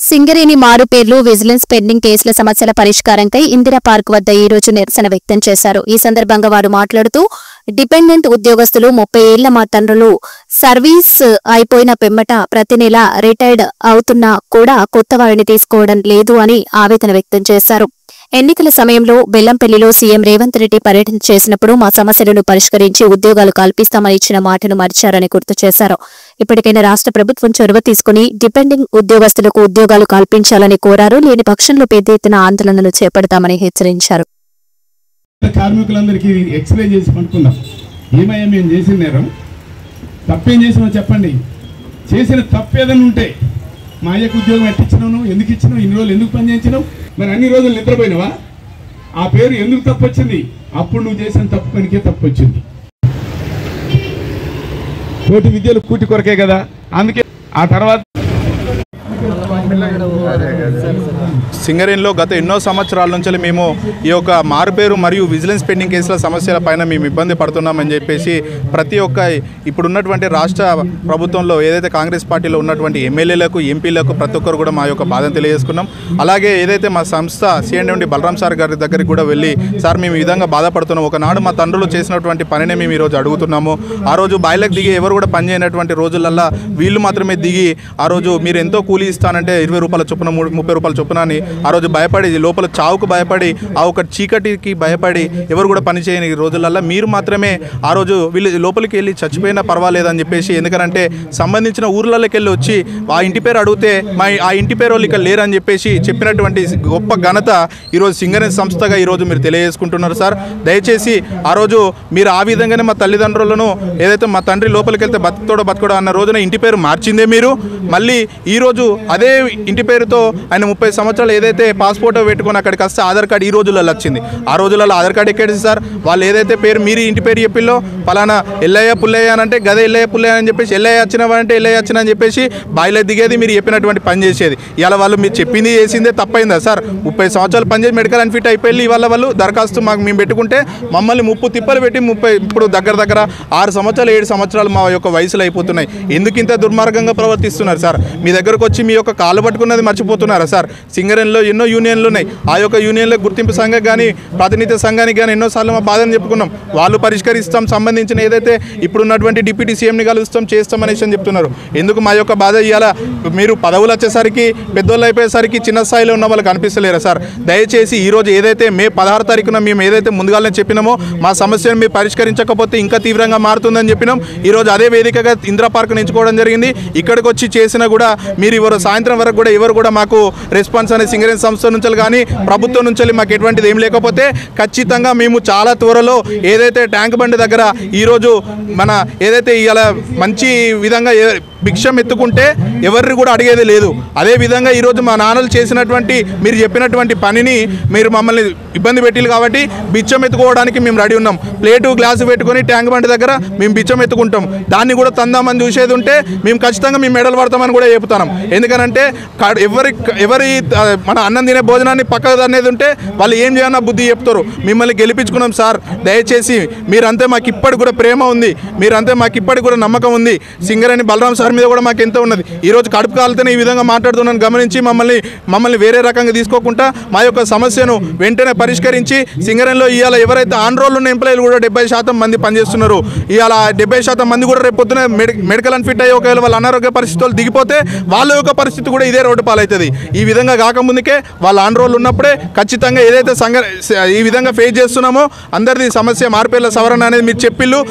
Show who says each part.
Speaker 1: Singareni మారుపేర్లు vigilance pending కేసుల సమస్యల పరిష్కారంకై Indira park వద్ద ఈ రోజు నిరసన వ్యక్తం చేశారు. ఈ సందర్భంగా వారు మాట్లాడుతూ డిపెండెంట్ ఉద్యోగస్తులు 30 ఏళ్ల మా తండ్రులు సర్వీస్ అయిపోయిన పిమ్మట ప్రతి నెల రిటైర్డ్ అవుతున్నా కూడా కొత్త వారిని తీసుకోవడం లేదు అని ఆవేదన వ్యక్తం చేశారు. ఎన్నికల సమయంలో బెల్లంపల్లిలో సీఎం రేవంత్ రెడ్డి పర్యటన చేసినప్పుడు మా సమస్యలను పరిష్కరించి ఉద్యోగాలు కల్పిస్తామని ఇచ్చిన మాటను మరిచారని గుర్తు చేశారు. ఇప్పటికైనా రాష్ట్ర ప్రభుత్వం చొరవ తీసుకుని డిపెండింగ్ ఉద్యోగస్తులకు ఉద్యోగాలు కల్పించాలని కోరారు. లేని పక్షంలో పెద్ద ఎత్తున ఆందోళనలు చేపడతామని హెచ్చరించారు.
Speaker 2: కార్మికులందరికీ ఎక్స్ప్లెయిన్ చేసి పనుకుందాం. ఏమయ్యా మేము చేసిన నేరం తప్పేం చేసినా చెప్పండి. చేసిన తప్పు ఏదైనా ఉంటే మా అయ్యకు ఉద్యోగం ఎట్టిచ్చినావు, ఎందుకు ఇచ్చినావు, ఇన్ని రోజులు ఎందుకు పని చేయించినావు, మరి అన్ని రోజులు నిద్రపోయినావా, ఆ పేరు ఎందుకు తప్పు వచ్చింది, అప్పుడు నువ్వు చేసిన తప్పు పనికే తప్పు వచ్చింది. కోటి విద్యలు కూటి కొరకే కదా, అందుకే ఆ తర్వాత
Speaker 3: సింగరేణిలో గత ఎన్నో సంవత్సరాల నుంచి మేము ఈ యొక్క మారుపేరు మరియు విజిలెన్స్ పెండింగ్ కేసుల సమస్యల పైన మేము ఇబ్బంది పడుతున్నామని చెప్పేసి ప్రతి ఒక్క ఇప్పుడున్నటువంటి రాష్ట్ర ప్రభుత్వంలో ఏదైతే కాంగ్రెస్ పార్టీలో ఉన్నటువంటి ఎమ్మెల్యేలకు ఎంపీలకు ప్రతి ఒక్కరు కూడా మా యొక్క బాధను తెలియజేసుకున్నాం. అలాగే ఏదైతే మా సంస్థ సిఎండి బలరాం సార్ గారి దగ్గరికి కూడా వెళ్ళి సార్ మేము ఈ విధంగా బాధపడుతున్నాం, ఒకనాడు మా తండ్రులు చేసినటువంటి పనినే మేము ఈరోజు అడుగుతున్నాము. ఆ రోజు బాయిలకు దిగి ఎవరు కూడా పని చేయనటువంటి రోజులల్లో వీళ్ళు మాత్రమే దిగి ఆ రోజు మీరు ఎంతో కూలీ ఇస్తానంటే 20 రూపాయల చొప్పున 30 రూపాయల చొప్పున అని ఆ రోజు భయపడి లోపల చావుకు భయపడి ఆ ఒక చీకటికి భయపడి ఎవరు కూడా పని చేయని రోజులల్లో మీరు మాత్రమే ఆ రోజు వీళ్ళు లోపలికి వెళ్ళి చచ్చిపోయినా పర్వాలేదని చెప్పేసి, ఎందుకంటే సంబంధించిన ఊర్లలోకి వెళ్ళి వచ్చి ఆ ఇంటి పేరు అడిగితే ఆ ఇంటి పేరు వాళ్ళు ఇక్కడ లేరని చెప్పేసి చెప్పినటువంటి గొప్ప ఘనత ఈరోజు సింగరేణి సంస్థగా ఈరోజు మీరు తెలియజేసుకుంటున్నారు. సార్ దయచేసి ఆ రోజు మీరు ఆ విధంగానే మా తల్లిదండ్రులను ఏదైతే మా తండ్రి లోపలికి వెళ్తే బతుకోడో అన్న రోజున ఇంటి పేరు మార్చిందే మీరు, మళ్ళీ ఈరోజు అదే ఇంటి పేరుతో ఆయన 30 సంవత్సరాలు ఏదైతే పాస్పోర్ట్ పెట్టుకొని అక్కడికి వస్తే ఆధార్ కార్డు ఈ రోజులలో వచ్చింది. ఆ రోజులలో ఆధార్ కార్డు ఎక్కడిది సార్, వాళ్ళు ఏదైతే పేరు మీరు ఇంటి పేరు చెప్పిల్లో పలానా ఎల్లయ్య పుల్లయ్య అని అంటే గదే ఎల్లయ్య పుల్లయ్య అని చెప్పేసి ఎల్లయ్య వచ్చినవంటే ఎల్లయ్య వచ్చిన అని చెప్పేసి బాయిలో దిగేది మీరు చెప్పినటువంటి పని చేసేది. ఇవాళ వాళ్ళు మీరు చెప్పింది చేసిందే తప్పైందా సార్? 30 సంవత్సరాలు పనిచేసి మెడికల్ అన్ఫిట్ అయిపోయి ఇవాళ వాళ్ళు దరఖాస్తు మాకు మేము పెట్టుకుంటే మమ్మల్ని 30 తిప్పలు పెట్టి ఇప్పుడు దగ్గర 6 సంవత్సరాలు 7 సంవత్సరాలు మా యొక్క వయసులో అయిపోతున్నాయి. ఎందుకు ఇంత దుర్మార్గంగా ప్రవర్తిస్తున్నారు సార్? మీ దగ్గరకు వచ్చి మీ యొక్క కాళ్ళు పట్టుకున్నది మర్చిపోతున్నారా సార్? సింగరేణిలో ఎన్నో యూనియన్లు ఉన్నాయి. ఆ యొక్క యూనియన్లో గుర్తింపు సంఘం కానీ ప్రాతినిధ్య సంఘానికి కానీ ఎన్నోసార్లు మా బాధను చెప్పుకున్నాం. వాళ్ళు పరిష్కరిస్తాం, సంబంధించిన ఏదైతే ఇప్పుడున్నటువంటి డిప్యూటీ సీఎంని కలుస్తాం చేస్తామనేసి అని చెప్తున్నారు. ఎందుకు మా యొక్క బాధ ఇవ్వాలా? మీరు పదవులు వచ్చేసరికి పెద్దోళ్ళు అయిపోయేసరికి చిన్న స్థాయిలో ఉన్న వాళ్ళకి అనిపిస్తలేరా సార్? దయచేసి ఈరోజు ఏదైతే మే 16 తారీఖున మేము ఏదైతే ముందుగానే చెప్పినామో మా సమస్యను మీరు పరిష్కరించకపోతే ఇంకా తీవ్రంగా మారుతుందని చెప్పినాం. ఈరోజు అదే వేదికగా ఇందిరా పార్క్ ఎంచుకోవడం జరిగింది. ఇక్కడికి వచ్చి చేసినా కూడా మీరు ఎవరు సాయంత్రం వరకు కూడా ఎవరు కూడా మాకు రెస్పాన్స్ అనే సింగరేణి సంస్థ నుంచి కానీ ప్రభుత్వం నుంచి మాకు ఎటువంటిది ఏం లేకపోతే ఖచ్చితంగా మేము చాలా త్వరలో ఏదైతే ట్యాంక్ బండి దగ్గర ఈరోజు మన ఏదైతే ఇవాళ మంచి విధంగా భిక్షం ఎత్తుకుంటే ఎవరిని కూడా అడిగేది లేదు. అదేవిధంగా ఈరోజు మా నాన్నలు చేసినటువంటి మీరు చెప్పినటువంటి పనిని మీరు మమ్మల్ని ఇబ్బంది పెట్టిలు కాబట్టి బిచ్చం ఎత్తుకోవడానికి మేము రెడీ ఉన్నాం. ప్లేటు గ్లాసు పెట్టుకొని ట్యాంక్ బండి దగ్గర మేము బిచ్చం ఎత్తుకుంటాం. దాన్ని కూడా తందామని చూసేది ఉంటే మేము ఖచ్చితంగా మేము మెడల్ పడతామని కూడా చెప్తున్నాం. ఎందుకనంటే ఎవరి మన అన్నం తినే భోజనాన్ని పక్కకు అనేది ఉంటే వాళ్ళు ఏం చేయాలన్నా బుద్ధి చెప్తారు. మిమ్మల్ని గెలిపించుకున్నాం సార్. దయచేసి మీరంతే మాకు ఇప్పటికి కూడా ప్రేమ ఉంది, మీరంతే మాకు ఇప్పటికి కూడా నమ్మకం ఉంది. సింగరేణి బలరాం సార్ మీద కూడా మాకు ఎంతో ఉన్నది. ఈరోజు కడుపు కాలితేనే ఈ విధంగా మాట్లాడుతున్నాను గమనించి మమ్మల్ని వేరే రకంగా తీసుకోకుండా మా యొక్క సమస్యను వెంటనే పరిష్కరించి సింగరేణిలో ఇవాళ ఎవరైతే ఆన్ రోల్ ఉన్న ఎంప్లాయీలు కూడా 70% మంది పనిచేస్తున్నారు. ఇవాళ 70% మంది కూడా రేపు పొద్దున మెడికల్ అన్ఫిట్ అయ్యి ఒకవేళ వాళ్ళ అనారోగ్య పరిస్థితులు దిగిపోతే వాళ్ళ యొక్క పరిస్థితి కూడా ఇదే రోడ్డు పాలవుతుంది. ఈ విధంగా కాకముందుకే వాళ్ళ ఆన్ రోల్ ఉన్నప్పుడే ఖచ్చితంగా ఏదైతే ఈ విధంగా ఫేస్ చేస్తున్నామో అందరిది సమస్య మార్పేర్ల సవరణ అనేది మీరు చెప్పిళ్ళు.